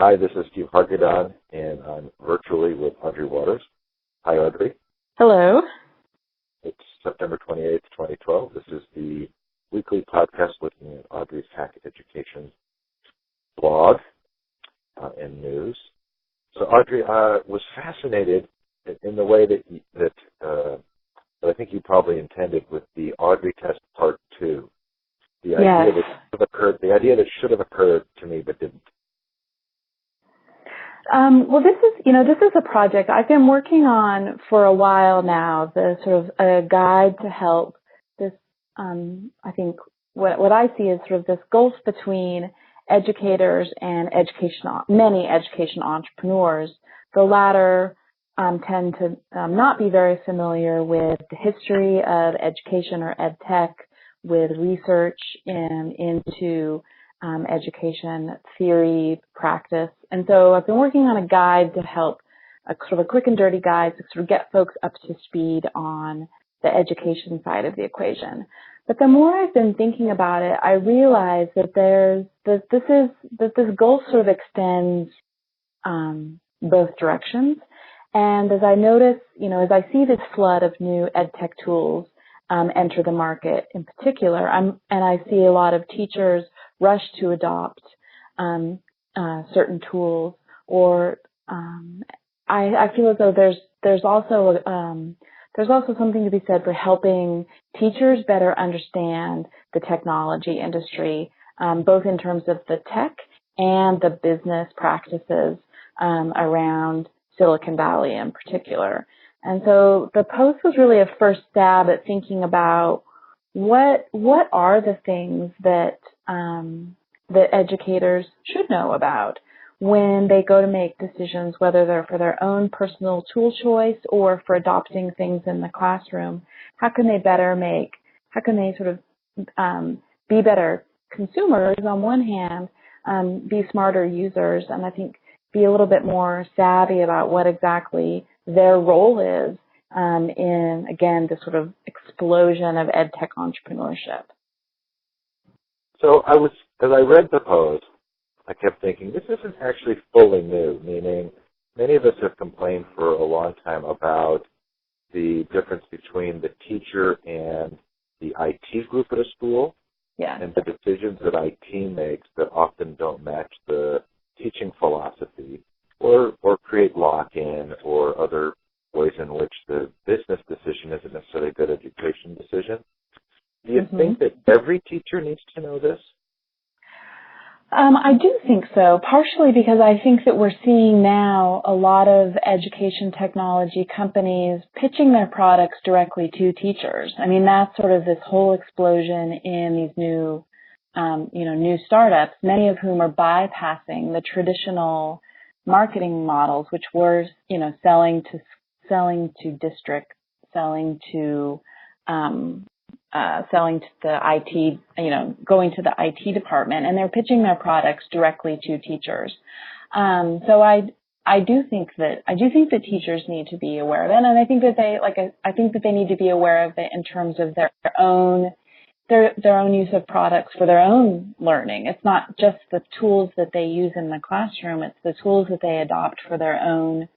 Hi, this is Steve Hargadon, and I'm virtually with Audrey Waters. Hi, Audrey. Hello. It's September 28th, 2012. This is the weekly podcast looking at Audrey's Hack Education blog and news. So, Audrey, was fascinated in the way that I think you probably intended with the Audrey test part 2. The idea that should have occurred to me but didn't. Well, this is a project I've been working on for a while now, the sort of a guide to help this, I think what I see is sort of this gulf between educators and many education entrepreneurs. The latter tend to not be very familiar with the history of education or ed tech, with research into education theory, practice. And so I've been working on a guide to help, sort of a quick and dirty guide to sort of get folks up to speed on the education side of the equation. But the more I've been thinking about it, I realize that this gulf sort of extends both directions. And as I notice, as I see this flood of new ed tech tools enter the market in particular, and I see a lot of teachers rush to adopt certain tools, or I feel as though there's also something to be said for helping teachers better understand the technology industry, both in terms of the tech and the business practices around Silicon Valley in particular. And so the post was really a first stab at thinking about what are the things that that educators should know about when they go to make decisions, whether they're for their own personal tool choice or for adopting things in the classroom. How can they sort of be better consumers on one hand, be smarter users, and I think be a little bit more savvy about what exactly their role is in, again, this sort of explosion of ed tech entrepreneurship. So as I read the post, I kept thinking, this isn't actually fully new, meaning many of us have complained for a long time about the difference between the teacher and the IT group at a school, and the decisions that IT makes that often don't match the teaching philosophy or create lock-in or other ways in which the business decision isn't necessarily a good education decision. Do you think that every teacher needs to know this? I do think so, partially because I think that we're seeing now a lot of education technology companies pitching their products directly to teachers. I mean, that's sort of this whole explosion in these new startups, many of whom are bypassing the traditional marketing models, which were, selling to districts, selling to the IT, going to the IT department, and they're pitching their products directly to teachers. So I do think that teachers need to be aware of it, and I think that they need to be aware of it in terms of their own use of products for their own learning. It's not just the tools that they use in the classroom, it's the tools that they adopt for their own,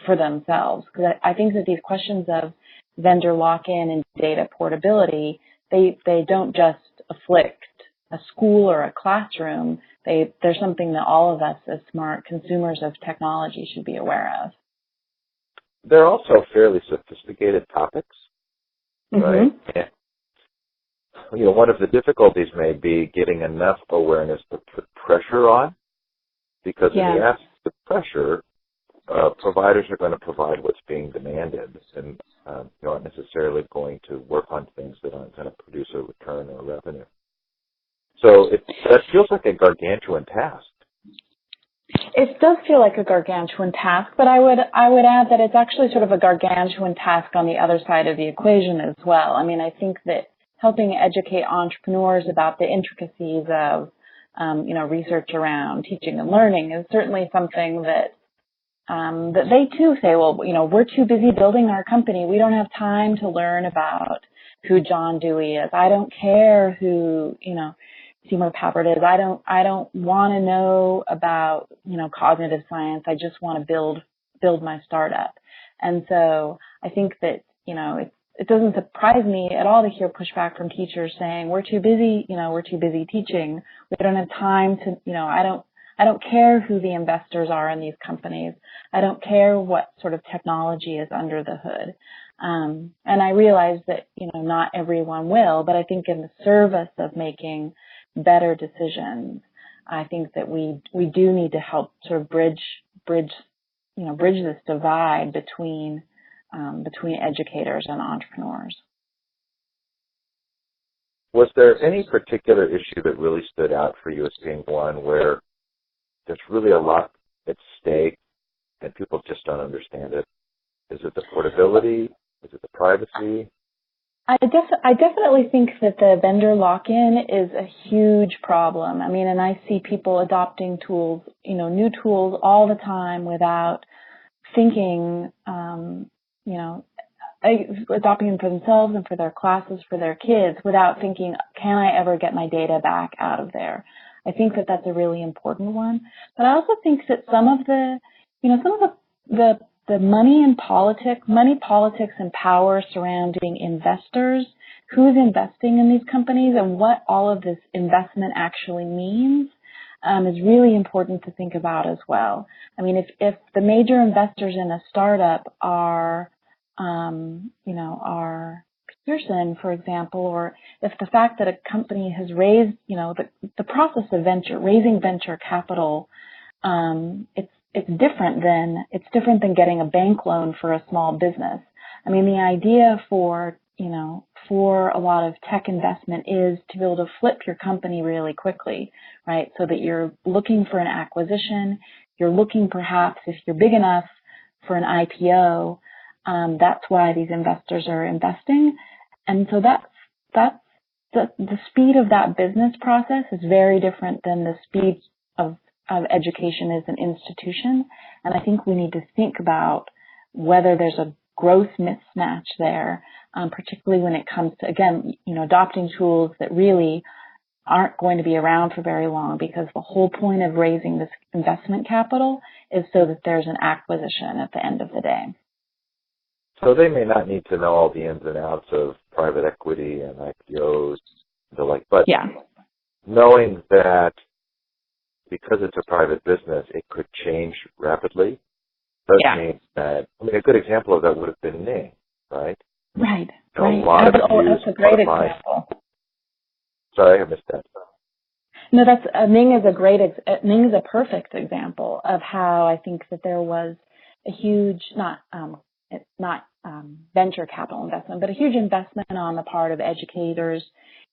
for themselves. Because I think that these questions of vendor lock-in and data portability, they don't just afflict a school or a classroom. They're something that all of us as smart consumers of technology should be aware of. They're also fairly sophisticated topics, right? And, one of the difficulties may be getting enough awareness to put pressure on, because in the absence of pressure, providers are going to provide what's being demanded and aren't necessarily going to work on things that aren't going to produce a return or revenue. So that feels like a gargantuan task. It does feel like a gargantuan task, but I would add that it's actually sort of a gargantuan task on the other side of the equation as well. I mean, I think that helping educate entrepreneurs about the intricacies of, research around teaching and learning is certainly something that they too say, well, we're too busy building our company. We don't have time to learn about who John Dewey is. I don't care who see more powdered is. I don't want to know about, cognitive science. I just want to build my startup. And so I think that, it doesn't surprise me at all to hear pushback from teachers saying, we're too busy teaching. We don't have time to, I don't care who the investors are in these companies. I don't care what sort of technology is under the hood. And I realize that, not everyone will, but I think in the service of making better decisions, I think that we do need to help sort of bridge this divide between educators and entrepreneurs. Was there any particular issue that really stood out for you as being one where there's really a lot at stake and people just don't understand it? Is it the portability? Is it the privacy? I definitely think that the vendor lock-in is a huge problem. I mean, and I see people adopting tools, new tools all the time without thinking, adopting them for themselves and for their classes, for their kids, without thinking, can I ever get my data back out of there? I think that that's a really important one. But I also think that some of the money politics and power surrounding investors, who's investing in these companies and what all of this investment actually means, is really important to think about as well. I mean, if the major investors in a startup are Pearson, for example, or if the fact that a company has raised, the process of raising venture capital, it's different than getting a bank loan for a small business. I mean, the idea for a lot of tech investment is to be able to flip your company really quickly, right? So that you're looking for an acquisition, you're looking perhaps, if you're big enough, for an IPO. That's why these investors are investing. And so that's the speed of that business process is very different than the speed of education as an institution. And I think we need to think about whether there's a growth mismatch there, particularly when it comes to, again, adopting tools that really aren't going to be around for very long, because the whole point of raising this investment capital is so that there's an acquisition at the end of the day. So they may not need to know all the ins and outs of private equity and IPOs and the like, but knowing that because it's a private business, it could change rapidly. Does mean that, a good example of that would have been Ning, right? Right. A lot of that's a great example. Sorry, I missed that. No, Ning is a perfect example of how I think that there was a huge, not venture capital investment, but a huge investment on the part of educators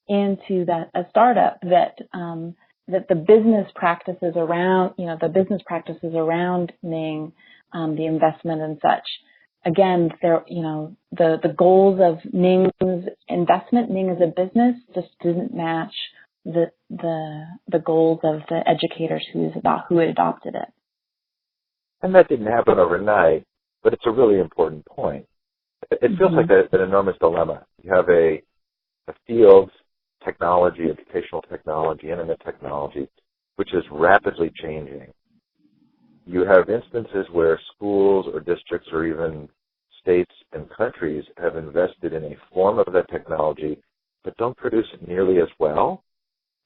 into a startup that the business practices around Ning, the investment and such. Again, the goals of Ning's investment, Ning as a business, just didn't match the goals of the educators who adopted it. And that didn't happen overnight, but it's a really important point. It feels like an enormous dilemma. You have a field, technology, educational technology, internet technology, which is rapidly changing. You have instances where schools or districts or even states and countries have invested in a form of that technology but don't produce it nearly as well.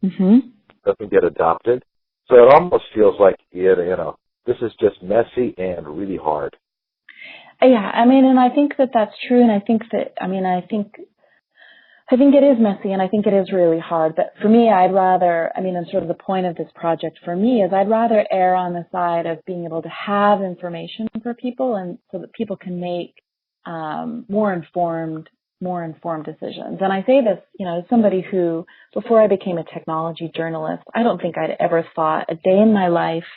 Doesn't get adopted. So it almost feels like, this is just messy and really hard. Yeah, and I think that that's true, and I think it is messy, and I think it is really hard. But for me, and sort of the point of this project for me is I'd rather err on the side of being able to have information for people, and so that people can make more informed decisions. And I say this, as somebody who, before I became a technology journalist, I don't think I'd ever thought a day in my life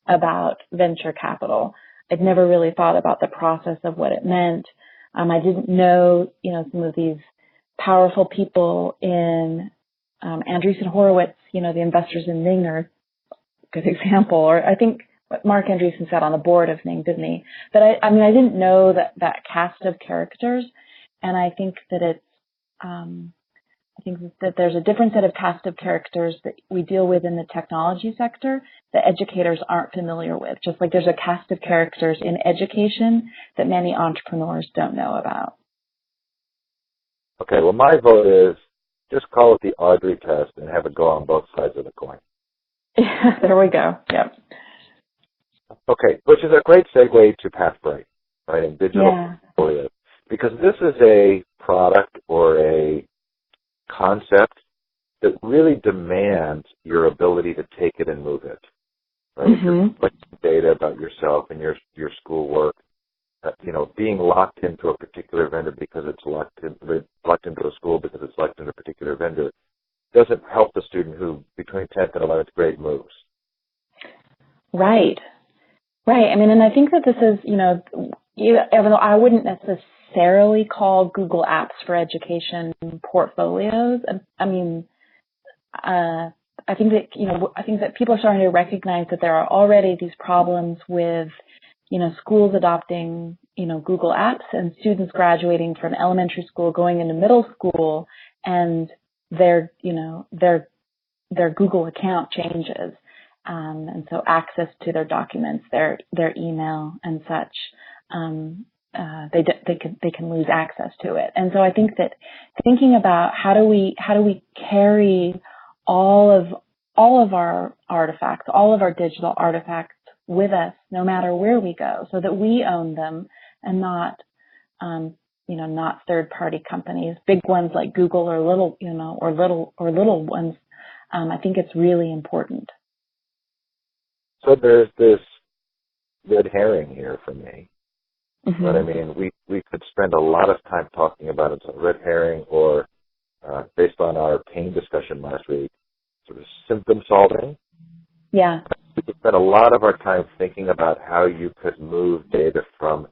about venture capital. I'd never really thought about the process of what it meant. I didn't know, some of these powerful people in Andreessen Horowitz, the investors in Ning are a good example. Or I think Mark Andreessen sat on the board of Ning, didn't he? But I didn't know that cast of characters, and I think that I think that there's a different set of cast of characters that we deal with in the technology sector that educators aren't familiar with, just like there's a cast of characters in education that many entrepreneurs don't know about. Okay, well, my vote is just call it the Audrey test and have it go on both sides of the coin. There we go. Yep. Okay, which is a great segue to PathBright, right, and digital portfolios, because this is a product or a concept that really demands your ability to take it and move it, right? If you're collecting data about yourself and your schoolwork, being locked into a particular vendor because it's locked into a school because it's locked into a particular vendor doesn't help the student who between 10th and 11th grade moves. Right. I mean, and I think that this is, even though I wouldn't necessarily call Google Apps for Education portfolios, I mean, I think that people are starting to recognize that there are already these problems with, schools adopting, Google Apps and students graduating from elementary school going into middle school and their Google account changes. And so access to their documents, their email and such, they can lose access to it. And so I think that thinking about how do we carry all of our artifacts, all of our digital artifacts with us, no matter where we go, so that we own them and not third-party companies, big ones like Google or little ones. I think it's really important. So there's this red herring here for me. But I mean, we could spend a lot of time talking about it. So red herring, or based on our pain discussion last week, sort of symptom solving. Yeah. We could spend a lot of our time thinking about how you could move data from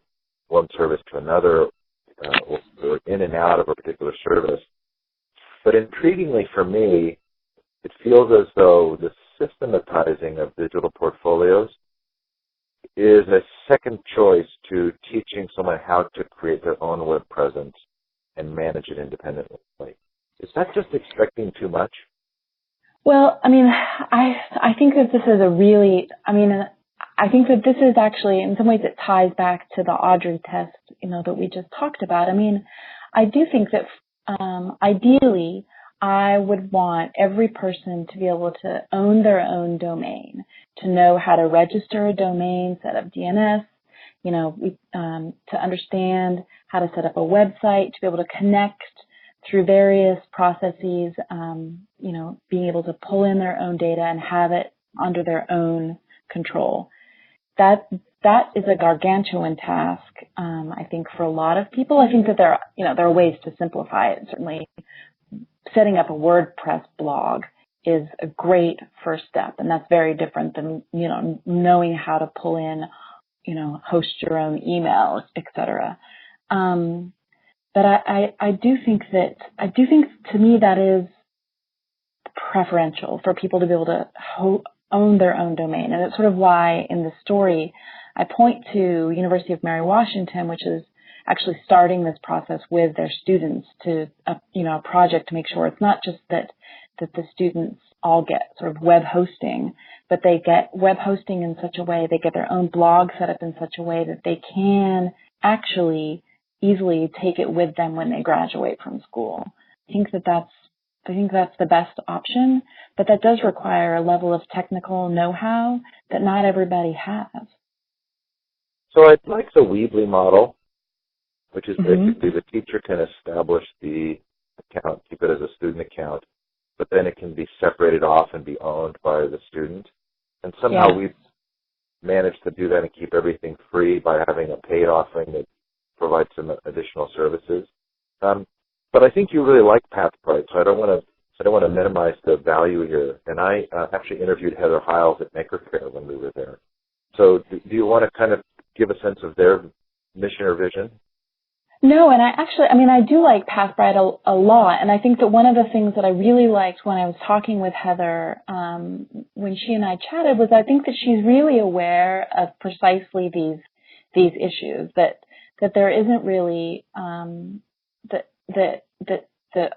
one service to another, or in and out of a particular service. But intriguingly for me, it feels as though the systematizing of digital portfolios is a second choice to teaching someone how to create their own web presence and manage it independently. Is that just expecting too much? Well, I mean, I think that this is I think that this is actually, in some ways, it ties back to the Audrey test, that we just talked about. I mean, I do think that ideally, I would want every person to be able to own their own domain, to know how to register a domain, set up DNS, to understand how to set up a website, to be able to connect through various processes, being able to pull in their own data and have it under their own control. That is a gargantuan task, I think, for a lot of people. I think that there are ways to simplify it. Certainly, setting up a WordPress blog is a great first step, and that's very different than, knowing how to pull in, host your own emails, etc. But I do think to me that is preferential for people to be able to own their own domain. And it's sort of why in the story I point to University of Mary Washington, which is actually starting this process with their students to, a project to make sure it's not just that the students all get sort of web hosting, but they get web hosting in such a way, they get their own blog set up in such a way that they can actually easily take it with them when they graduate from school. I think that's the best option, but that does require a level of technical know-how that not everybody has. So I'd like the Weebly model, which is basically the teacher can establish the account, keep it as a student account, but then it can be separated off and be owned by the student. And somehow we've managed to do that and keep everything free by having a paid offering that provides some additional services. But I think you really like PathBright, so I don't want to minimize the value here. And I actually interviewed Heather Hiles at Maker Faire when we were there. So do you want to kind of give a sense of their mission or vision? No, and I do like PathBright a lot, and I think that one of the things that I really liked when I was talking with Heather, when she and I chatted, was I think that she's really aware of precisely these issues, that there isn't really that that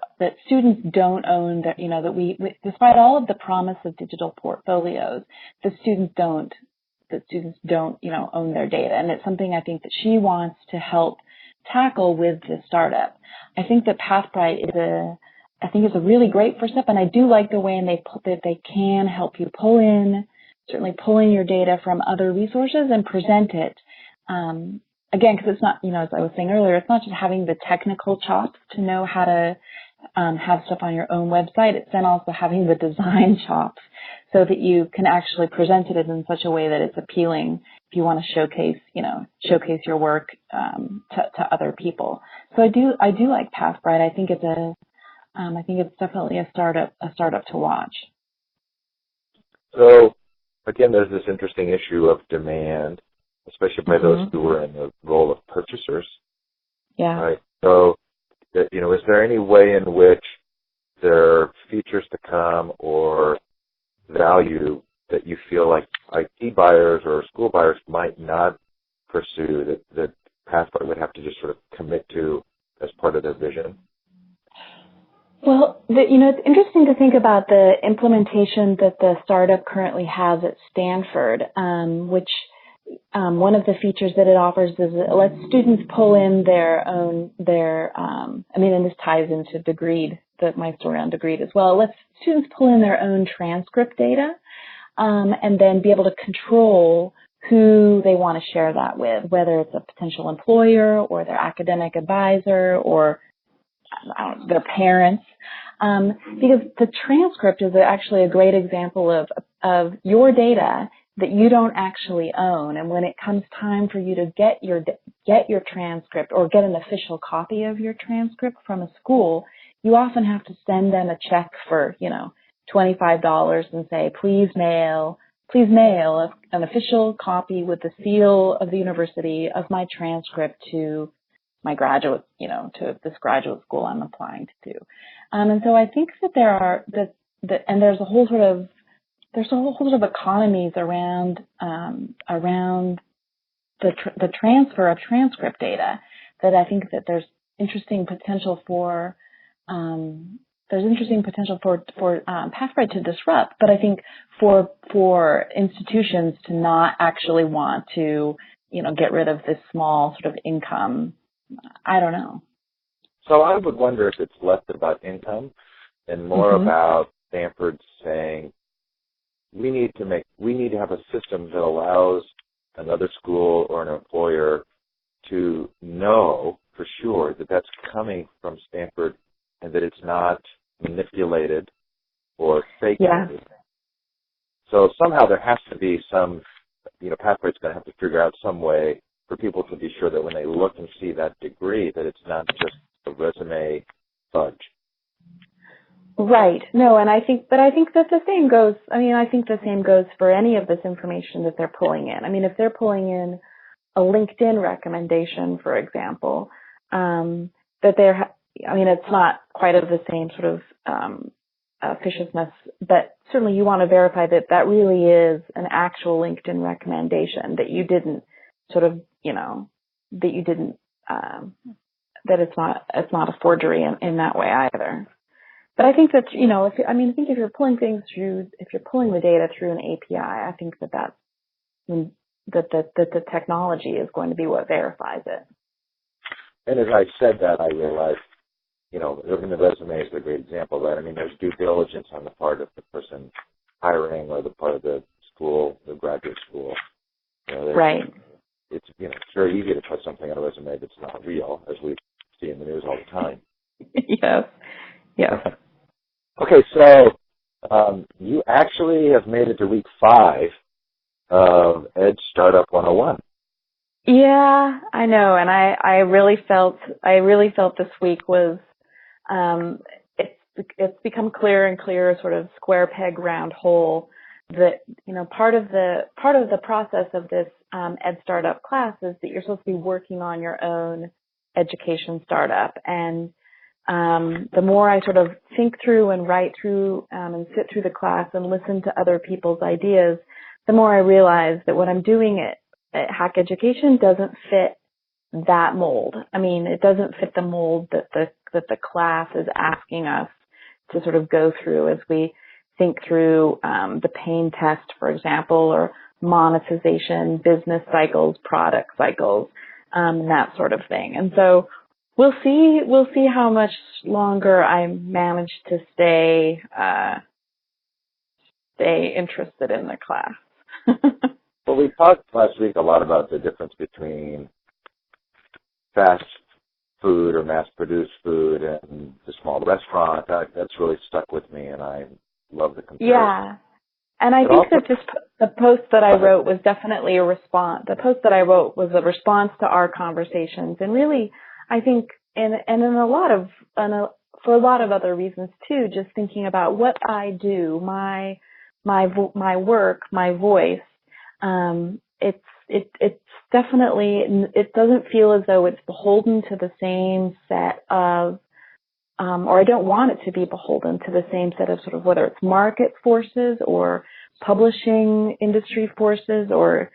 students don't own that, that we, despite all of the promise of digital portfolios, the students don't, own their data. And it's something I think that she wants to help tackle with the startup. I think that Pathbright is a really great first step, and I do like the way that they can help you pull in your data from other resources and present it. Again, because it's not, as I was saying earlier, it's not just having the technical chops to know how to have stuff on your own website. It's then also having the design chops so that you can actually present it in such a way that it's appealing if you want to showcase your work to other people. So I do like Pathbright. I think it's definitely a startup to watch. So again, there's this interesting issue of demand, especially by those who are in the role of purchasers. Yeah. Right. So, is there any way in which there are features to come or value that you feel like IT buyers or school buyers might not pursue that Pathbright would have to just sort of commit to as part of their vision? Well, it's interesting to think about the implementation that the startup currently has at Stanford, which one of the features that it offers is it lets students pull in and this ties into Degreed, my story on Degreed as well. It lets students pull in their own transcript data, and then be able to control who they want to share that with, whether it's a potential employer or their academic advisor or their parents. Because the transcript is actually a great example of your data that you don't actually own. And when it comes time for you to get your transcript or get an official copy of your transcript from a school, you often have to send them a check for, $25 and say, please mail an official copy with the seal of the university of my transcript to my graduate, to this graduate school I'm applying to do. And so I think that and there's a whole sort of economies around the transfer of transcript data that I think that there's interesting potential for Pathbright to disrupt. But I think for institutions to not actually want to get rid of this small sort of income, I don't know. So I would wonder if it's less about income and more about Stanford saying, we need to have a system that allows another school or an employer to know for sure that that's coming from Stanford and that it's not manipulated or fake. Yeah. So somehow there has to be some, Pathbright's going to have to figure out some way for people to be sure that when they look and see that degree, that it's not just a resume fudge. Right. No, and I think that the same goes, I think the same goes for any of this information that they're pulling in. If they're pulling in a LinkedIn recommendation, for example, it's not quite of the same sort of officiousness, but certainly you want to verify that that really is an actual LinkedIn recommendation, that you didn't sort of, that it's not a forgery in that way either. But I think that, if you're pulling the data through an API, I think that the technology is going to be what verifies it. And as I said that, I realized, the resume is a great example of that. There's due diligence on the part of the person hiring or the part of the school, the graduate school. Right. It's very easy to put something on a resume that's not real, as we see in the news all the time. Yes. Yeah. Okay, so you actually have made it to week 5 of Ed Startup 101. Yeah, I know, and I really felt this week was it's become clearer and clearer, sort of square peg round hole, that part of the process of this Ed Startup class is that you're supposed to be working on your own education startup. And the more I sort of think through and write through and sit through the class and listen to other people's ideas, the more I realize that what I'm doing at Hack Education doesn't fit that mold. It doesn't fit the mold that that the class is asking us to sort of go through as we think through the pain test, for example, or monetization, business cycles, product cycles, that sort of thing. And so we'll see how much longer I manage to stay interested in the class. Well, we talked last week a lot about the difference between fast food or mass-produced food and the small restaurant. That's really stuck with me, and I love the comparison. Yeah. And I think that the post that I wrote was definitely a response. The post that I wrote was a response to our conversations, and really, I think, for a lot of other reasons too. Just thinking about what I do, my work, my voice. It's definitely, it doesn't feel as though it's beholden to the same set of, or I don't want it to be beholden to the same set of sort of whether it's market forces or publishing industry forces or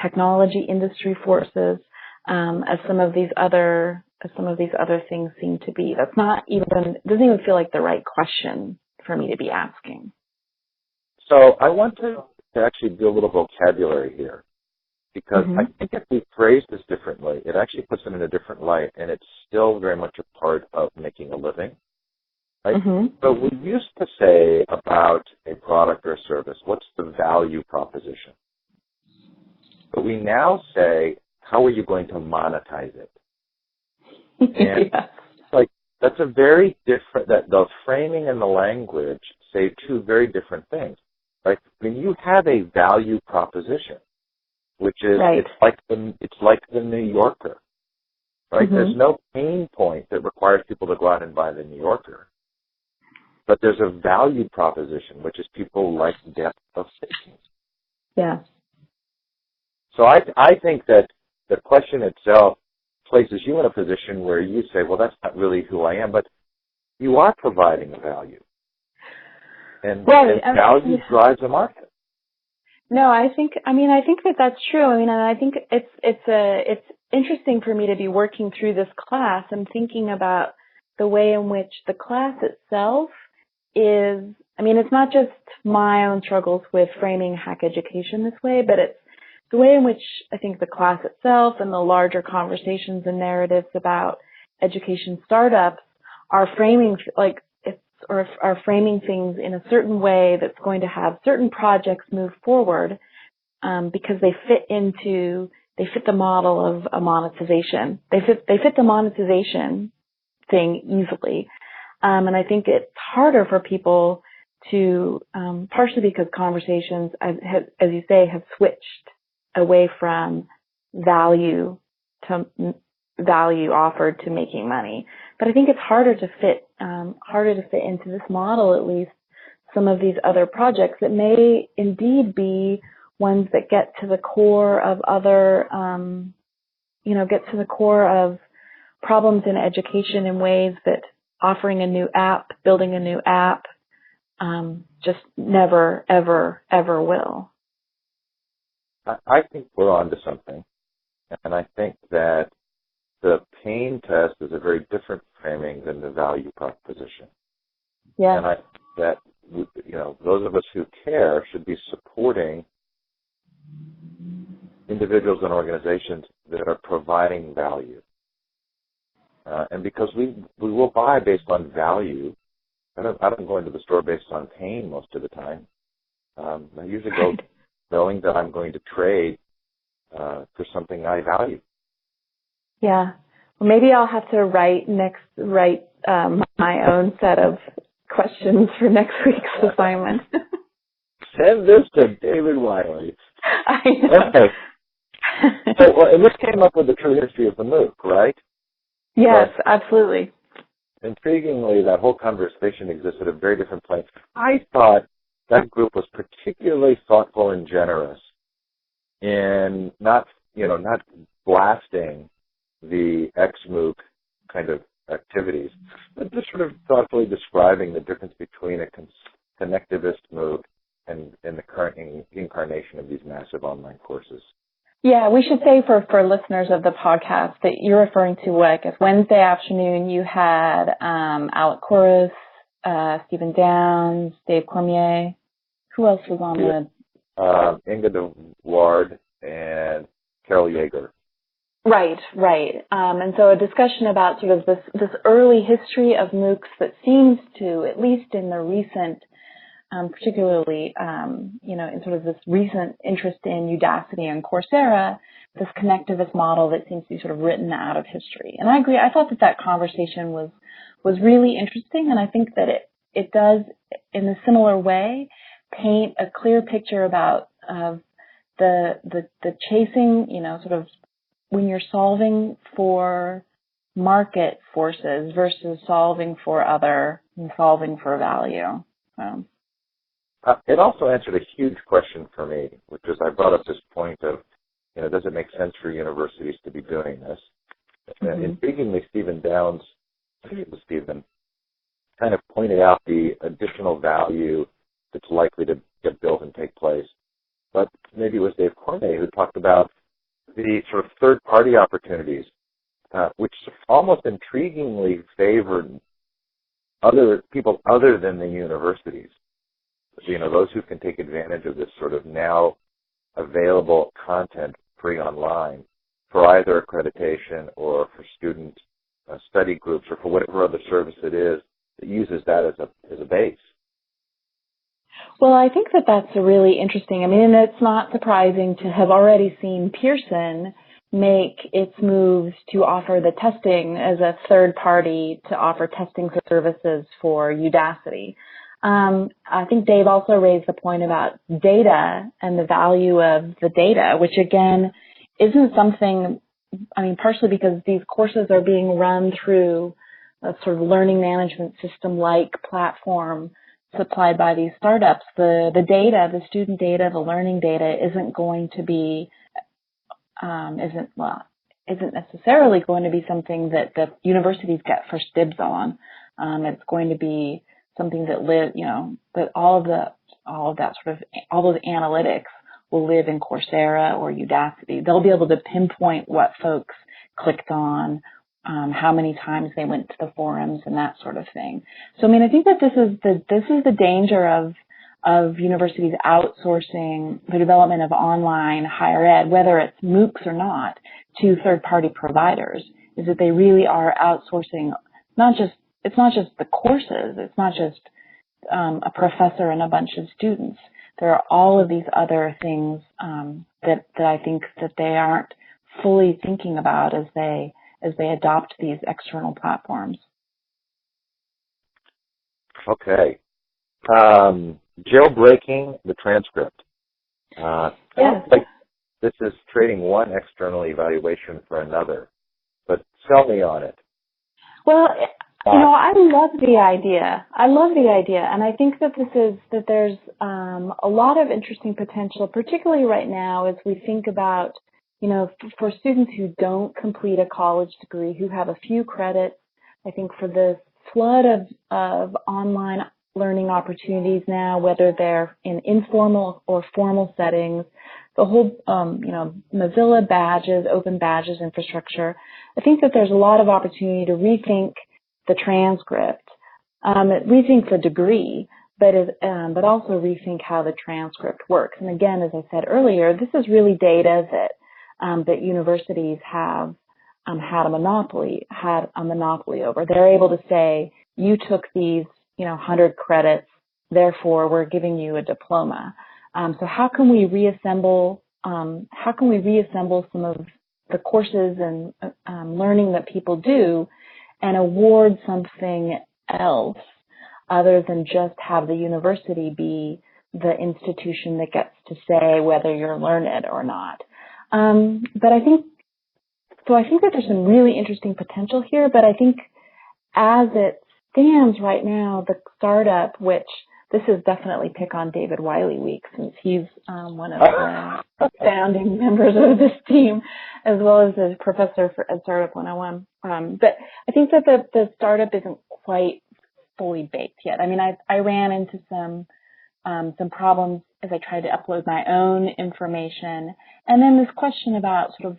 technology industry forces, as some of these other things seem to be. That's not even, doesn't even feel like the right question for me to be asking. So I want to actually do a little vocabulary here, because I think if we phrase this differently, it actually puts it in a different light, and it's still very much a part of making a living. Right? So we used to say about a product or a service, what's the value proposition? But we now say, how are you going to monetize it? And like, that's a very different, that the framing and the language say two very different things. Right? When you have a value proposition, which is, it's like the New Yorker, right? There's no pain point that requires people to go out and buy the New Yorker. But there's a value proposition, which is people like depth of thinking. Yeah. So I think that the question itself places you in a position where you say, well, that's not really who I am, but you are providing a value. And value drives the market. No, I think that that's true. I mean, and I think it's interesting for me to be working through this class and thinking about the way in which the class itself is, I mean, it's not just my own struggles with framing hack education this way, but it's the way in which I think the class itself and the larger conversations and narratives about education startups are framing are framing things in a certain way that's going to have certain projects move forward, because they fit the model of a monetization. They fit the monetization thing easily. And I think it's harder for people to, partially because conversations, as you say, have switched away from value offered to making money. But I think it's harder to fit into this model, at least, some of these other projects that may indeed be ones that get to the core of problems in education in ways that offering a new app, building a new app, just never, ever, ever will. I think we're onto something. And I think that the pain test is a very different framing than the value proposition. Yeah. And I think that, those of us who care should be supporting individuals and organizations that are providing value. And because we will buy based on value. I don't go into the store based on pain most of the time. I usually go knowing that I'm going to trade for something I value. Yeah. Well, maybe I'll have to write my own set of questions for next week's assignment. Send this to David Wiley. I know. Okay. And this came up with the true history of the MOOC, right? Yes, absolutely. Intriguingly, that whole conversation existed at a very different place. I thought that group was particularly thoughtful and generous in not blasting the ex-MOOC kind of activities, but just sort of thoughtfully describing the difference between a connectivist MOOC and the current incarnation of these massive online courses. Yeah, we should say for listeners of the podcast that you're referring to what, I guess, Wednesday afternoon you had Alec Corus, Stephen Downs, Dave Cormier. Who else was on the... Inga de Ward and Carol Yeager. Right. And so a discussion about sort of this early history of MOOCs that seems to, at least in the recent, particularly, in sort of this recent interest in Udacity and Coursera, this connectivist model that seems to be sort of written out of history. And I agree. I thought that conversation was really interesting, and I think that it does, in a similar way, paint a clear picture about the chasing, sort of when you're solving for market forces versus solving for value. So. It also answered a huge question for me, which is I brought up this point of, does it make sense for universities to be doing this? Mm-hmm. Intriguingly, Stephen Downs, I think it was Stephen, kind of pointed out the additional value that's likely to get built and take place. But maybe it was Dave Cormier who talked about the sort of third-party opportunities, which almost intriguingly favored other people other than the universities. Those who can take advantage of this sort of now available content free online for either accreditation or for student study groups or for whatever other service it is that uses that as a base. Well, I think that's really interesting. I mean, and it's not surprising to have already seen Pearson make its moves to offer the testing as a third party to offer testing services for Udacity. I think Dave also raised the point about data and the value of the data, which again isn't something, partially because these courses are being run through a sort of learning management system-like platform supplied by these startups. The data, the student data, the learning data isn't going to be, isn't necessarily going to be something that the universities get first dibs on. It's going to be something that that all those analytics will live in Coursera or Udacity. They'll be able to pinpoint what folks clicked on, how many times they went to the forums and that sort of thing. So, I think that this is the danger of universities outsourcing the development of online higher ed, whether it's MOOCs or not, to third-party providers, is that they really are outsourcing it's not just the courses, it's not just a professor and a bunch of students. There are all of these other things that I think that they aren't fully thinking about as they adopt these external platforms. Okay. Jailbreaking the transcript. Yes. Like this is trading one external evaluation for another, but sell me on it. Well, I love the idea. And I think that there's a lot of interesting potential, particularly right now as we think about, for students who don't complete a college degree, who have a few credits. I think for this flood of online learning opportunities now, whether they're in informal or formal settings, the whole, Mozilla badges, open badges infrastructure, I think that there's a lot of opportunity to rethink the transcript, rethink the degree, but also rethink how the transcript works. And again, as I said earlier, this is really data that universities have had a monopoly over. They're able to say, you took these 100 credits, therefore we're giving you a diploma. So how can we reassemble some of the courses and learning that people do and award something else other than just have the university be the institution that gets to say whether you're learned or not. But I think that there's some really interesting potential here, but I think as it stands right now, the startup, which this is definitely pick on David Wiley week since he's one of the founding members of this team, as well as a professor at Startup 101. But I think that the startup isn't quite fully baked yet. I ran into some problems as I tried to upload my own information. And then this question about sort of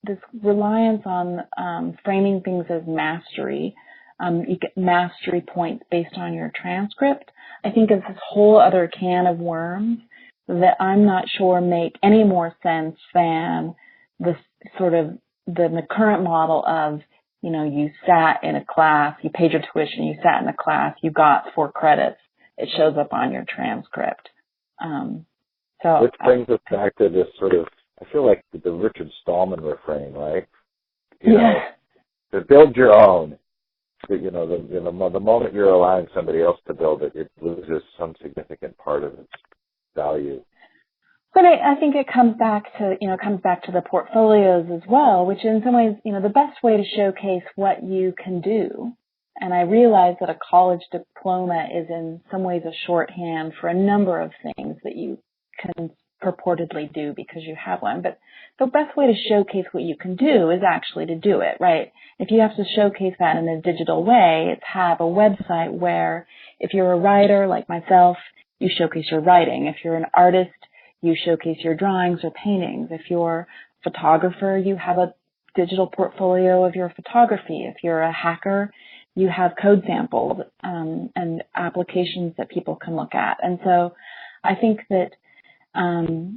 this reliance on framing things as mastery. You get mastery points based on your transcript. I think is this whole other can of worms that I'm not sure make any more sense than the sort of the current model of, you know, you sat in a class, you paid your tuition, you sat in a class, you got 4 credits, it shows up on your transcript. Which brings us back to this sort of, I feel like the Richard Stallman refrain, right? You know, to build your own. You know, the moment you're allowing somebody else to build it, it loses some significant part of its value. But I think it comes back to the portfolios as well, which in some ways, you know, the best way to showcase what you can do. And I realize that a college diploma is in some ways a shorthand for a number of things that you can purportedly do because you have one. But the best way to showcase what you can do is actually to do it, right? If you have to showcase that in a digital way, it's have a website where if you're a writer like myself, you showcase your writing. If you're an artist, you showcase your drawings or paintings. If you're a photographer, you have a digital portfolio of your photography. If you're a hacker, you have code samples and applications that people can look at. And so I think that to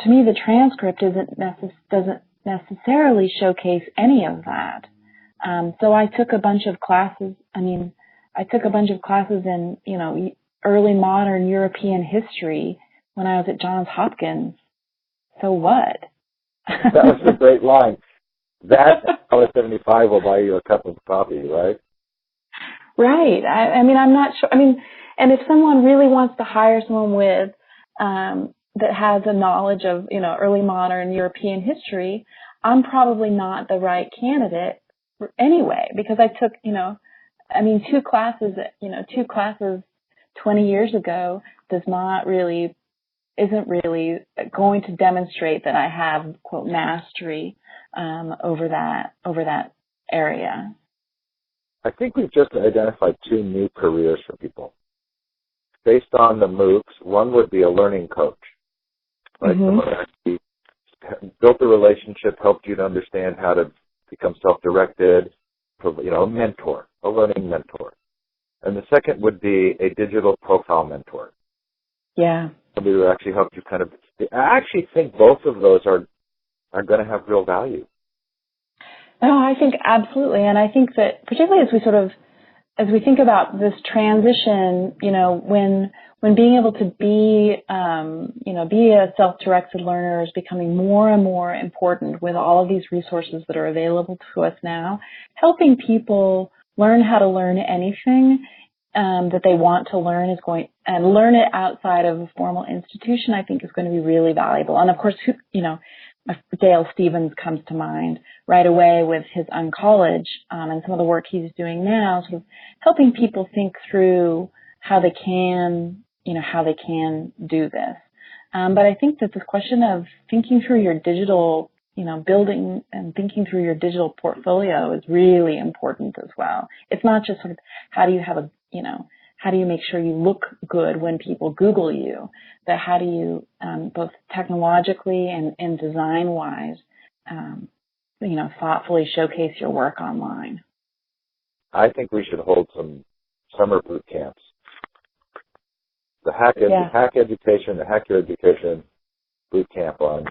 me, the transcript doesn't necessarily showcase any of that. So I took a bunch of classes. I took a bunch of classes in, you know, early modern European history when I was at Johns Hopkins. So what? That was a great line. That $75 will buy you a cup of coffee, right? Right. I'm not sure. And if someone really wants to hire someone with that has a knowledge of, you know, early modern European history, I'm probably not the right candidate anyway, because I took, two classes 20 years ago isn't really going to demonstrate that I have, quote, mastery over that area. I think we've just identified 2 new careers for people. Based on the MOOCs, one would be a learning coach. Like someone actually built a relationship, helped you to understand how to become self-directed, a mentor, a learning mentor. And the second would be a digital profile mentor. Yeah. Somebody who actually helped you I actually think both of those are going to have real value. No, I think absolutely. And I think that particularly as we think about this transition, when being able to be a self-directed learner is becoming more and more important with all of these resources that are available to us now, helping people learn how to learn anything that they want to learn and learn it outside of a formal institution, I think is going to be really valuable. And of course, Dale Stevens comes to mind right away with his Uncollege and some of the work he's doing now, sort of helping people think through how they can do this. But I think that this question of thinking through your digital, building and thinking through your digital portfolio is really important as well. It's not just sort of how do you make sure you look good when people Google you, but how do you, both technologically and design-wise, thoughtfully showcase your work online? I think we should hold some summer boot camps. The Hack Education, the Hack Your Education boot camp on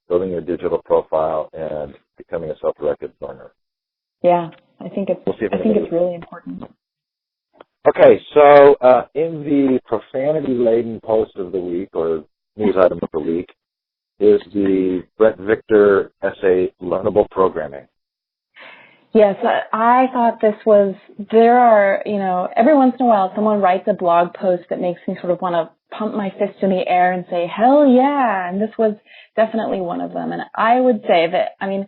building your digital profile and becoming a self-directed learner. Yeah, I think it's really important. Okay, so in the profanity-laden post of the week, or news item of the week, is the Brett Victor essay, Learnable Programming. Yes, I thought every once in a while someone writes a blog post that makes me sort of want to pump my fist in the air and say, hell yeah, and this was definitely one of them. And I would say that, I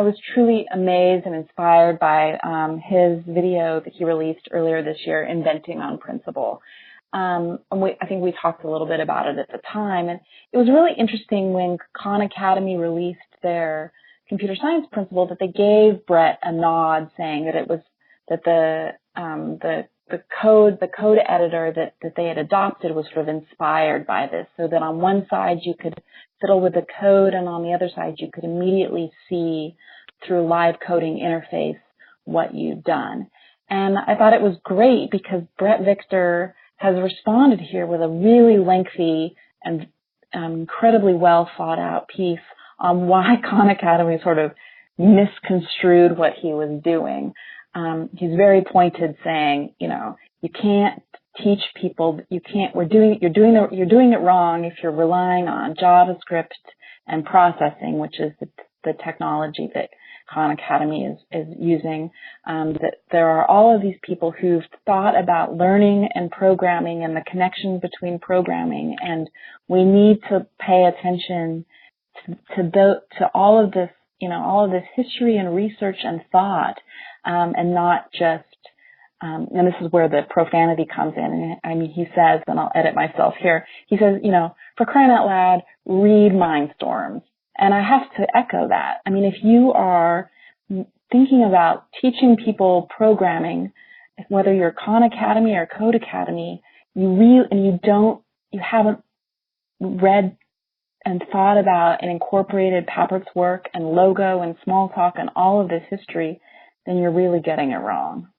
was truly amazed and inspired by his video that he released earlier this year, Inventing on Principle. I think we talked a little bit about it at the time, and it was really interesting when Khan Academy released their computer science principle that they gave Brett a nod, saying that it was that the the code editor that they had adopted was sort of inspired by this, so that on one side you could fiddle with the code, and on the other side you could immediately see through live coding interface what you've done. And I thought it was great because Brett Victor has responded here with a really lengthy and incredibly well thought out piece on why Khan Academy sort of misconstrued what he was doing. He's very pointed, saying, you can't teach people, you're doing it wrong if you're relying on JavaScript and processing, which is the technology that Khan Academy is using. That there are all of these people who've thought about learning and programming and the connection between programming, and we need to pay attention to all of this, all of this history and research and thought, and not just, and this is where the profanity comes in. I mean, he says, and I'll edit myself here, he says, for crying out loud, read Mindstorms. And I have to echo that. I mean, if you are thinking about teaching people programming, whether you're Khan Academy or Code Academy, you haven't read and thought about and incorporated Papert's work and Logo and Smalltalk and all of this history, then you're really getting it wrong.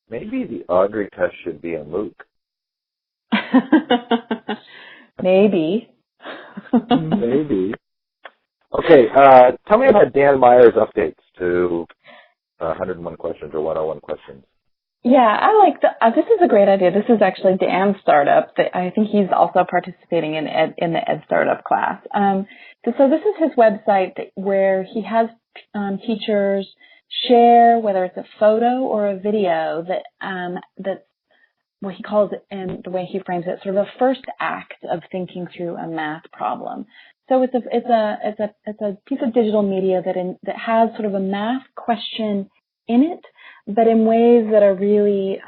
Maybe the Audrey test should be a MOOC. Maybe. Maybe. Okay, tell me about Dan Meyer's updates to 101 questions or 101 questions. Yeah, I like this is a great idea. This is actually Dan's startup. I think he's also participating in the Ed Startup class. So this is his website where he has teachers share, whether it's a photo or a video, that's what he calls it, and the way he frames it, sort of a first act of thinking through a math problem. So it's a piece of digital media that has sort of a math question in it, but in ways that are really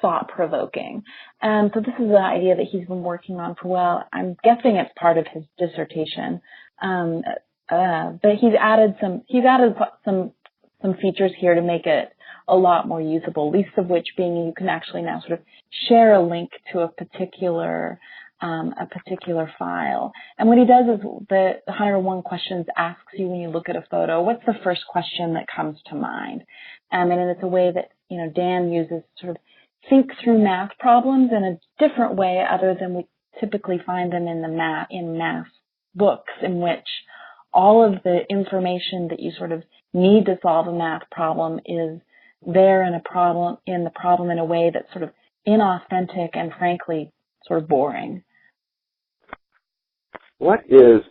thought provoking. And so this is an idea that he's been working on for a while. I'm guessing it's part of his dissertation. But he's added some features here to make it a lot more usable, least of which being you can actually now sort of share a link to a particular file. And what he does is the 101 questions asks you when you look at a photo, what's the first question that comes to mind? And it's a way that, Dan uses to sort of think through math problems in a different way other than we typically find them in math books, in which all of the information that you sort of need to solve a math problem is there in the problem in a way that's sort of inauthentic and frankly sort of boring. What is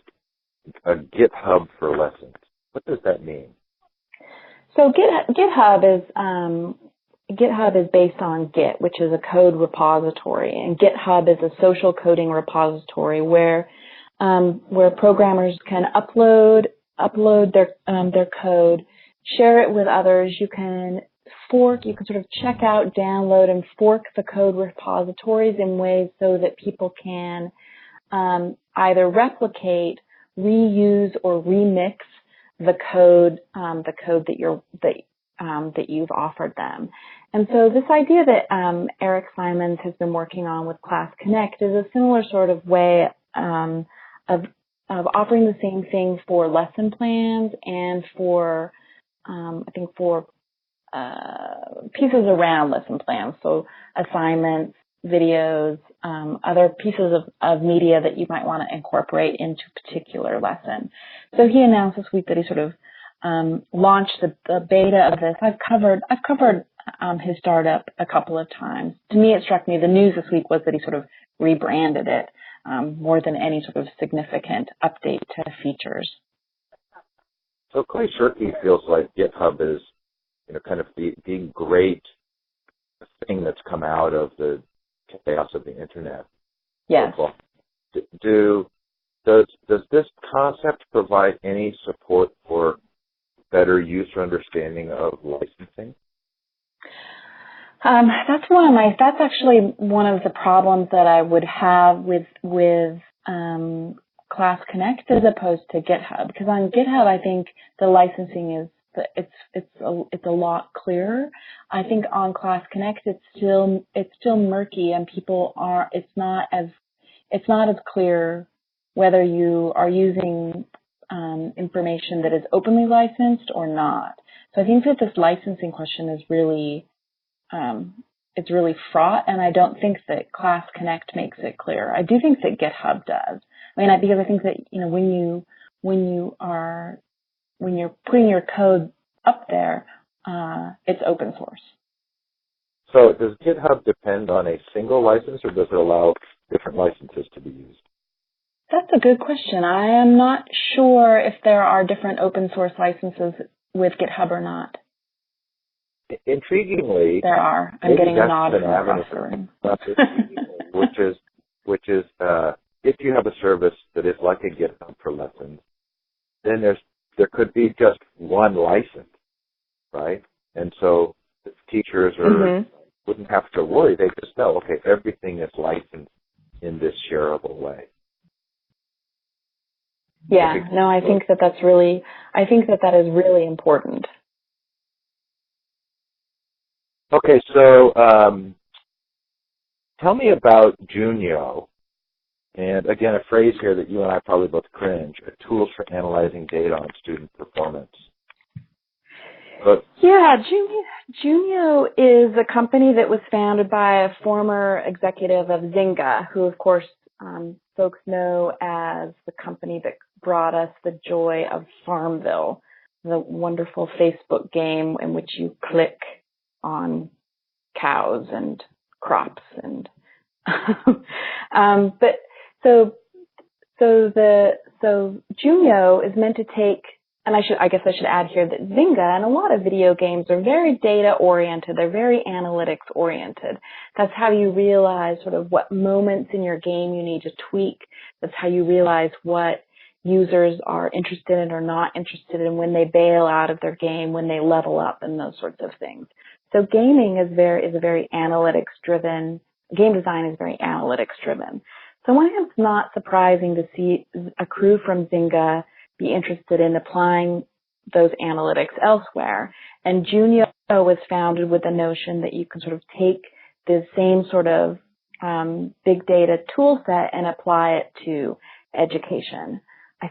a GitHub for lessons? What does that mean? So GitHub is based on Git, which is a code repository, and GitHub is a social coding repository where programmers can upload their code, share it with others. You can sort of check out, download, and fork the code repositories in ways so that people can either replicate, reuse, or remix the code that you've offered them. And so this idea that Eric Simons has been working on with Class Connect is a similar sort of way of offering the same thing for lesson plans and for pieces around lesson plans, so assignments, videos, other pieces of media that you might want to incorporate into a particular lesson. So he announced this week that he sort of launched the beta of this. I've covered his startup a couple of times. To me, it struck me the news this week was that he sort of rebranded it more than any sort of significant update to features. So Clay Shirky feels like GitHub is, kind of the great thing that's come out of the chaos of the internet. Yes. Does this concept provide any support for better user understanding of licensing? That's actually one of the problems that I would have with Class Connect as opposed to GitHub, because on GitHub I think the licensing it's a lot clearer. I think on Class Connect it's still murky, and it's not as clear whether you are using information that is openly licensed or not. So I think that this licensing question is really it's really fraught, and I don't think that Class Connect makes it clear. I do think that GitHub does. Because I think that when you're putting your code up there, it's open source. So does GitHub depend on a single license, or does it allow different licenses to be used? That's a good question. I am not sure if there are different open source licenses with GitHub or not. Intriguingly, there are. I'm getting a nod from across the room. which is if you have a service that is like a GitHub for lessons, then there could be just one license, right? And so the teachers wouldn't have to worry. They just know, okay, everything is licensed in this shareable way. Yeah, no, I think that is really important. Okay, so tell me about Junio. And again, a phrase here that you and I probably both cringe, tools for analyzing data on student performance. Yeah, Junio is a company that was founded by a former executive of Zynga, who of course folks know as the company that brought us the joy of Farmville, the wonderful Facebook game in which you click on cows and crops and so Junio is meant to take, and I guess I should add here that Zynga and a lot of video games are very data oriented. They're very analytics oriented. That's how you realize sort of what moments in your game you need to tweak. That's how you realize what users are interested in or not interested in when they bail out of their game, when they level up, and those sorts of things. So gaming is a very analytics driven. Game design is very analytics driven. So why it's not surprising to see a crew from Zynga be interested in applying those analytics elsewhere. And Junio was founded with the notion that you can sort of take the same sort of big data tool set and apply it to education. I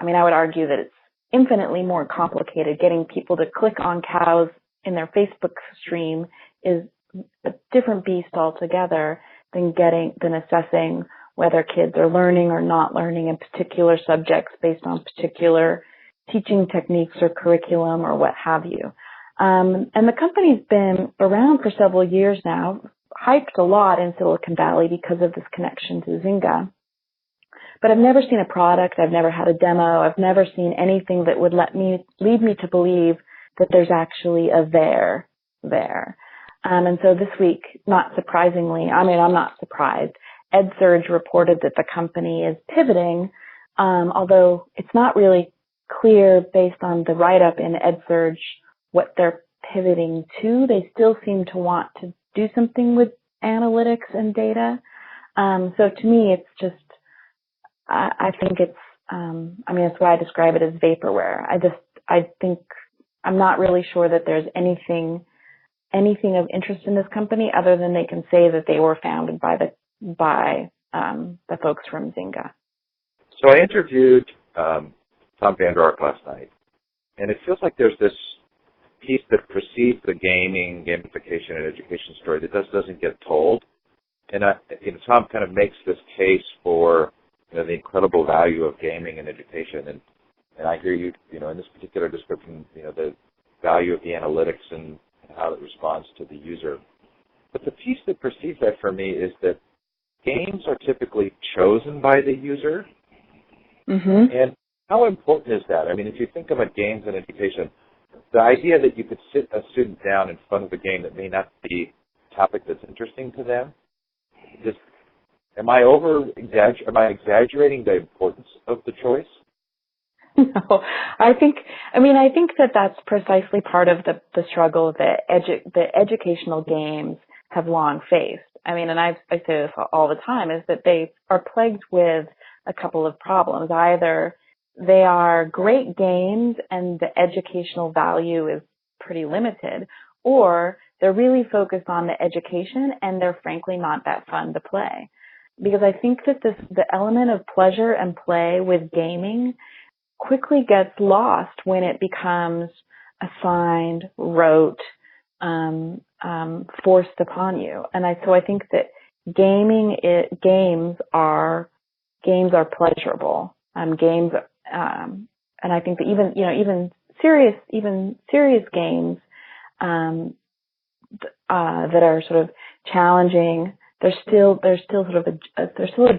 would argue that it's infinitely more complicated. Getting people to click on cows in their Facebook stream is a different beast altogether than assessing whether kids are learning or not learning in particular subjects based on particular teaching techniques or curriculum or what have you. And the company's been around for several years now, hyped a lot in Silicon Valley because of this connection to Zynga. But I've never seen a product, I've never had a demo, I've never seen anything that would lead me to believe that there's actually a there. And so this week, not surprisingly, I'm not surprised, EdSurge reported that the company is pivoting, although it's not really clear based on the write-up in EdSurge what they're pivoting to. They still seem to want to do something with analytics and data. So to me, it's just, I think it's, that's why I describe it as vaporware. I think I'm not really sure that there's anything of interest in this company other than they can say that they were founded by the folks from Zynga. So I interviewed Tom Vander Ark last night, and it feels like there's this piece that precedes the gamification, and education story that doesn't get told. And Tom kind of makes this case for the incredible value of gaming and education, and I hear you, in this particular description, the value of the analytics and how it responds to the user. But the piece that precedes that for me is that games are typically chosen by the user. Mm-hmm. And how important is that? If you think about games and education, the idea that you could sit a student down in front of a game that may not be a topic that's interesting to them, am I exaggerating the importance of the choice? No, I think that that's precisely part of the struggle that the educational games have long faced. And I say this all the time, is that they are plagued with a couple of problems. Either they are great games and the educational value is pretty limited, or they're really focused on the education and they're frankly not that fun to play. Because I think that the element of pleasure and play with gaming quickly gets lost when it becomes assigned, rote, forced upon you. And so I think that games are pleasurable. And I think that even serious games that are sort of challenging, there's still a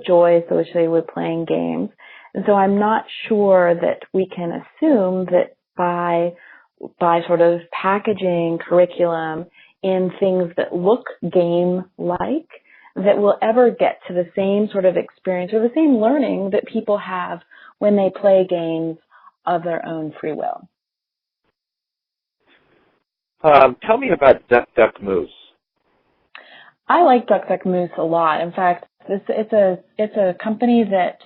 joy associated with playing games. And so I'm not sure that we can assume that by sort of packaging curriculum in things that look game-like, that we'll ever get to the same sort of experience or the same learning that people have when they play games of their own free will. Tell me about Duck Duck Moose. I like Duck Duck Moose a lot. In fact, it's a company that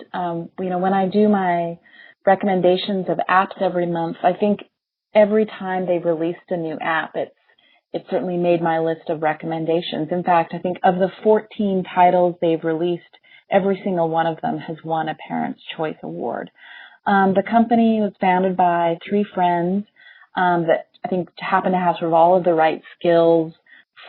when I do my recommendations of apps every month, I think every time they've released a new app, it certainly made my list of recommendations. In fact, I think of the 14 titles they've released, every single one of them has won a Parents' Choice Award. The company was founded by three friends that I think happen to have sort of all of the right skills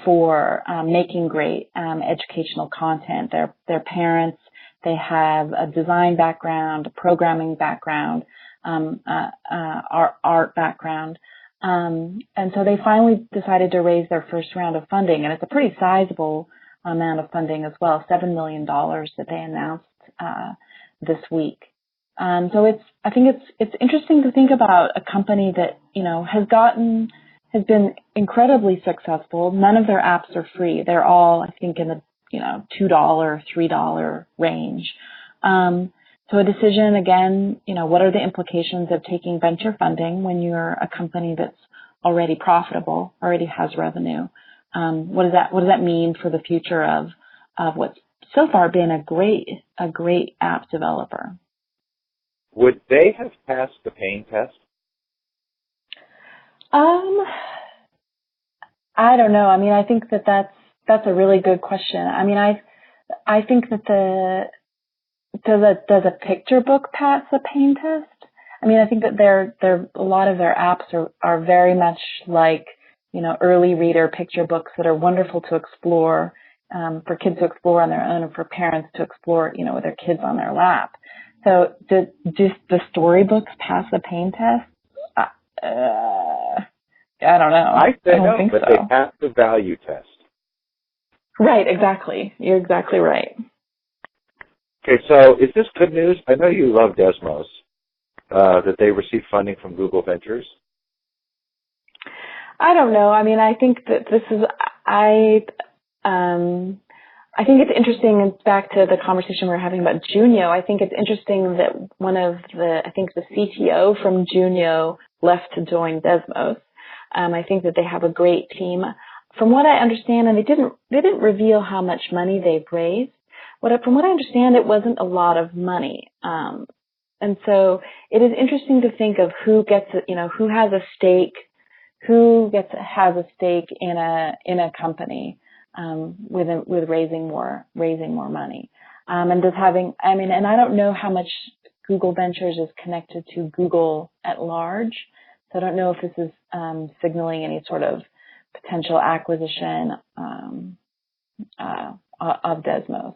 for making great educational content. They're parents. They have a design background, a programming background, art background. And so they finally decided to raise their first round of funding, and it's a pretty sizable amount of funding as well, $7 million that they announced this week. So I think it's interesting to think about a company that, has been incredibly successful. None of their apps are free. They're all, I think, in the, $2, $3 range. So a decision, again, what are the implications of taking venture funding when you're a company that's already profitable, already has revenue? What does that mean for the future of what's so far been a great app developer? Would they have passed the pain test? I don't know. I mean, I think that's a really good question. I mean, I think that does a picture book pass a pain test? I mean, I think that a lot of their apps are very much like, early reader picture books that are wonderful to explore, for kids to explore on their own and for parents to explore, with their kids on their lap. So do the storybooks pass the pain test? I don't know. I say no, but so. they pass the value test. Right, exactly. You're exactly right. Okay, so is this good news? I know you love Desmos, that they received funding from Google Ventures. I don't know. I mean, I think that this is, I think it's interesting. It's back to the conversation we were having about Junio. I think it's interesting that the CTO from Junio left to join Desmos. I think that they have a great team. From what I understand, and they didn't reveal how much money they've raised. From what I understand, it wasn't a lot of money. And so it is interesting to think of who has a stake, has a stake in a company, with raising more money. And I don't know how much Google Ventures is connected to Google at large. So I don't know if this is, signaling any sort of potential acquisition, of Desmos.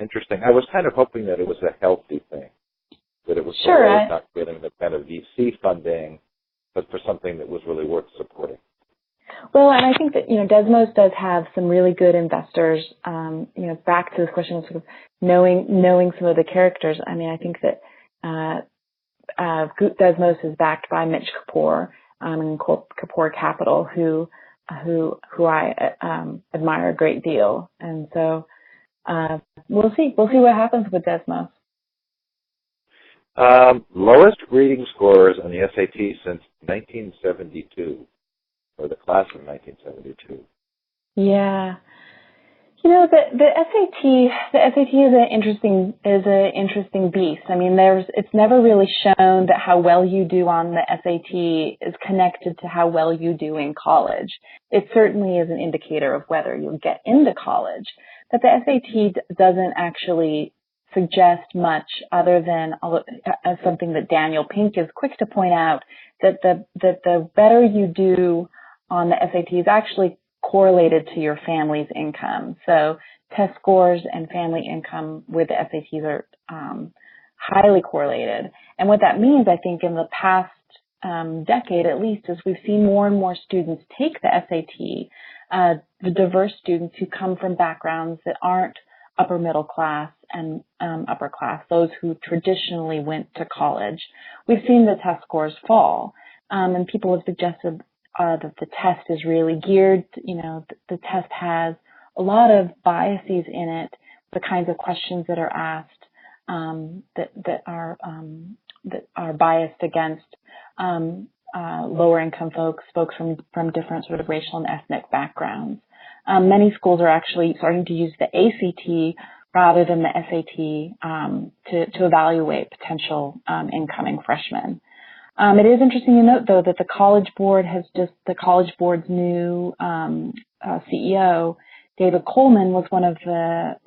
Interesting. I was kind of hoping that it was a healthy thing, that it was not getting the kind of VC funding, but for something that was really worth supporting. Well, and I think that, Desmos does have some really good investors. Back to this question of sort of knowing some of the characters. I mean, I think that Desmos is backed by Mitch Kapoor, and Kapoor Capital, who I admire a great deal. And so we'll see what happens with Desmos. Lowest reading scores on the SAT since 1972, or the class of 1972. Yeah. The SAT is an interesting beast. I mean, it's never really shown that how well you do on the SAT is connected to how well you do in college. It certainly is an indicator of whether you'll get into college, but the SAT doesn't actually suggest much other than as something that Daniel Pink is quick to point out, that the better you do on the SAT is actually correlated to your family's income. So test scores and family income with the SATs are highly correlated. And what that means, I think, in the past decade at least, is we've seen more and more students take the SAT, the diverse students who come from backgrounds that aren't upper middle class and upper class, those who traditionally went to college. We've seen the test scores fall, and people have suggested that the test is really geared, the test has a lot of biases in it, the kinds of questions that are asked that are biased against lower income folks from different sort of racial and ethnic backgrounds. Many schools are actually starting to use the ACT rather than the SAT to evaluate potential incoming freshmen. It is interesting to note, though, that the College Board's new CEO, David Coleman, was one of the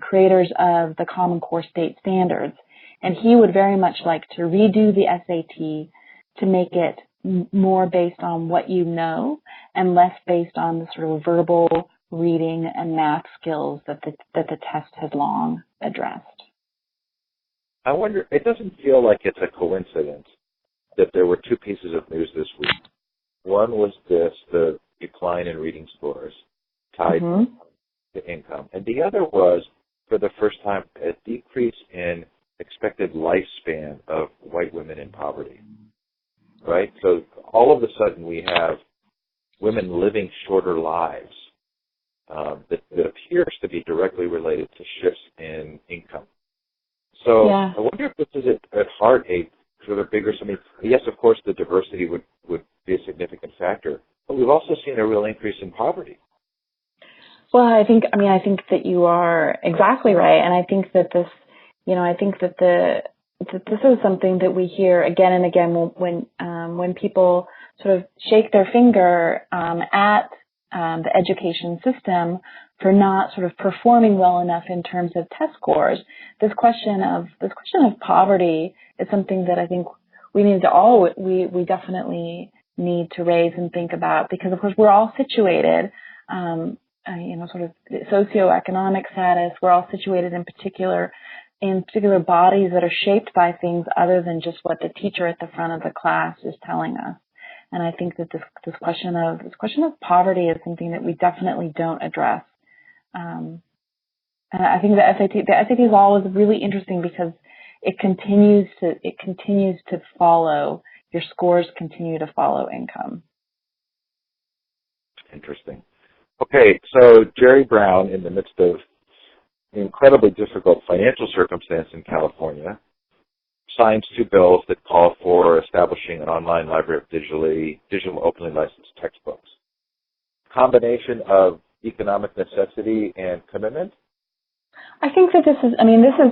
creators of the Common Core State Standards, and he would very much like to redo the SAT to make it more based on what you know and less based on the sort of verbal reading and math skills that the test has long addressed. I wonder, it doesn't feel like it's a coincidence that there were two pieces of news this week. One was the decline in reading scores tied to income. And the other was, for the first time, a decrease in expected lifespan of white women in poverty. Right? So all of a sudden we have women living shorter lives that appears to be directly related to shifts in income. So yeah. I wonder if this is at heart a sort of bigger, yes, of course, the diversity would be a significant factor, but we've also seen a real increase in poverty. Well, I think that you are exactly right. And I think that this is something that we hear again and again when people sort of shake their finger at the education system for not sort of performing well enough in terms of test scores. This question of poverty is something that I think we definitely need to raise and think about, because of course we're all situated, sort of socioeconomic status. We're all situated in particular bodies that are shaped by things other than just what the teacher at the front of the class is telling us. And I think that this question of poverty is something that we definitely don't address. And I think the SAT law is really interesting because it continues to follow, your scores continue to follow income. Interesting. Okay, so Jerry Brown, in the midst of an incredibly difficult financial circumstance in California, signs two bills that call for establishing an online library of digital openly licensed textbooks. Combination of economic necessity and commitment? I think that this is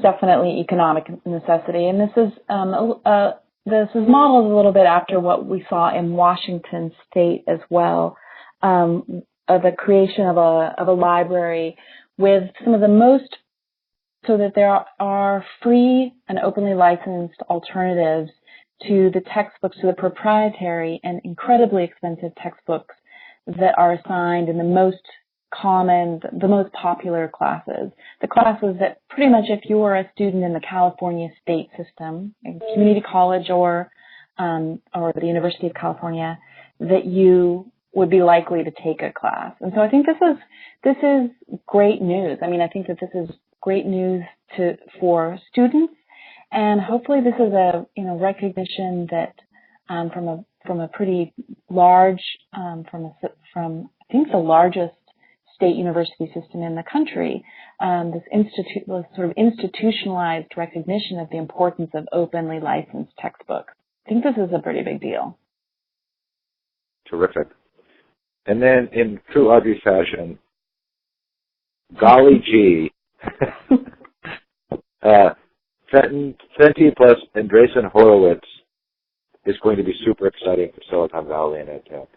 definitely economic necessity, and this is modeled a little bit after what we saw in Washington State as well, of the creation of a library with some of the most, so that there are free and openly licensed alternatives to the textbooks, to the proprietary and incredibly expensive textbooks that are assigned in the most popular classes. The classes that pretty much, if you are a student in the California state system, in community college or the University of California, that you would be likely to take a class. And so I think this is great news. I think that this is great news for students, and hopefully this is a recognition that from a pretty large from I think the largest state university system in the country, this sort of institutionalized recognition of the importance of openly licensed textbooks. I think this is a pretty big deal. Terrific. And then in true Audrey fashion, golly gee, Fenty plus Andreessen Horowitz is going to be super exciting for Silicon Valley and EdTech.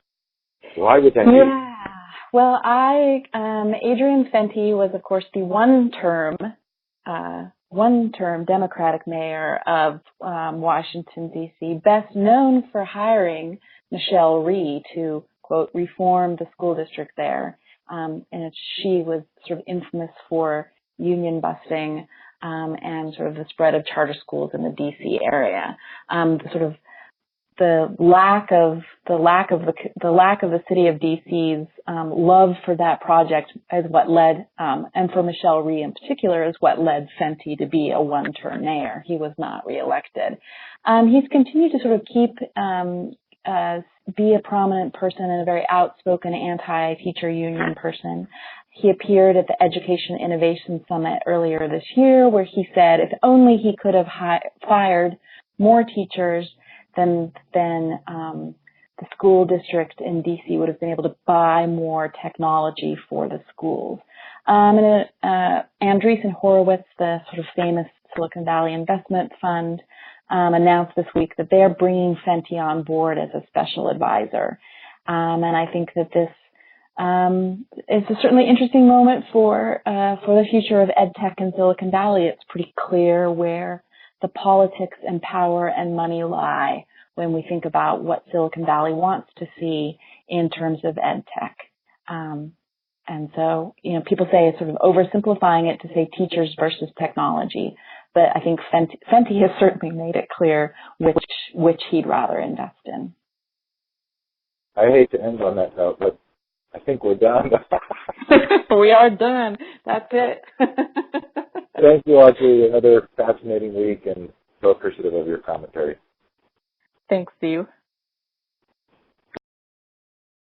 Why would that be? Yeah. Well, Adrian Fenty was, of course, the one-term Democratic mayor of Washington, D.C., best known for hiring Michelle Rhee to, quote, reform the school district there. And she was sort of infamous for union busting and sort of the spread of charter schools in the D.C. area. The lack of the city of DC's love for that project is what led, and for Michelle Rhee in particular, is what led Fenty to be a one-term mayor. He was not reelected. He's continued to sort of be a prominent person and a very outspoken anti-teacher union person. He appeared at the Education Innovation Summit earlier this year, where he said if only he could have fired more teachers, then the school district in DC would have been able to buy more technology for the schools. And Andreessen Horowitz, the sort of famous Silicon Valley investment fund, announced this week that they're bringing Fenty on board as a special advisor. And I think that this is a certainly interesting moment for the future of EdTech in Silicon Valley. It's pretty clear where the politics and power and money lie when we think about what Silicon Valley wants to see in terms of EdTech. And so, people say it's sort of oversimplifying it to say teachers versus technology, but I think Fenty has certainly made it clear which he'd rather invest in. I hate to end on that note, but I think we're done. We are done. That's it. Thank you, Audrey. Another fascinating week, and so appreciative of your commentary. Thanks, Steve.